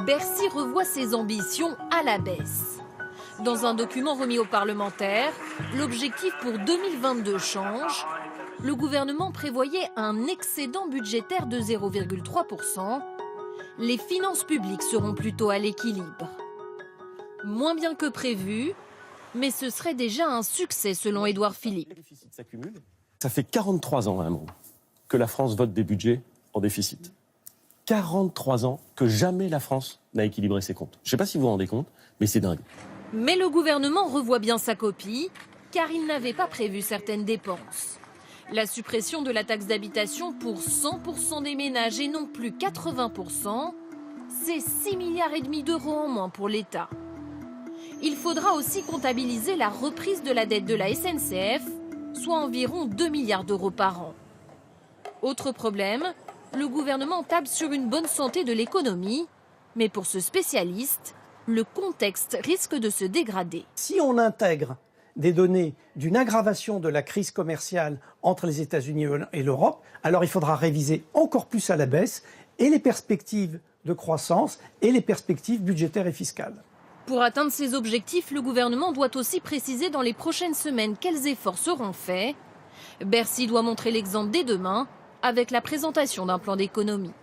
Bercy revoit ses ambitions à la baisse. Dans un document remis aux parlementaires, l'objectif pour 2022 change. Le gouvernement prévoyait un excédent budgétaire de 0,3%. Les finances publiques seront plutôt à l'équilibre. Moins bien que prévu, mais ce serait déjà un succès selon Édouard Philippe. Ça fait 43 ans, Madame Roux, que la France vote des budgets en déficit. 43 ans que jamais la France n'a équilibré ses comptes. Je ne sais pas si vous vous rendez compte, mais c'est dingue. Mais le gouvernement revoit bien sa copie, car il n'avait pas prévu certaines dépenses. La suppression de la taxe d'habitation pour 100% des ménages et non plus 80%, c'est 6,5 milliards d'euros en moins pour l'État. Il faudra aussi comptabiliser la reprise de la dette de la SNCF, soit environ 2 milliards d'euros par an. Autre problème, le gouvernement table sur une bonne santé de l'économie, mais pour ce spécialiste, le contexte risque de se dégrader. Si on intègre des données d'une aggravation de la crise commerciale entre les États-Unis et l'Europe, alors il faudra réviser encore plus à la baisse et les perspectives de croissance et les perspectives budgétaires et fiscales. Pour atteindre ces objectifs, le gouvernement doit aussi préciser dans les prochaines semaines quels efforts seront faits. Bercy doit montrer l'exemple dès demain avec la présentation d'un plan d'économie.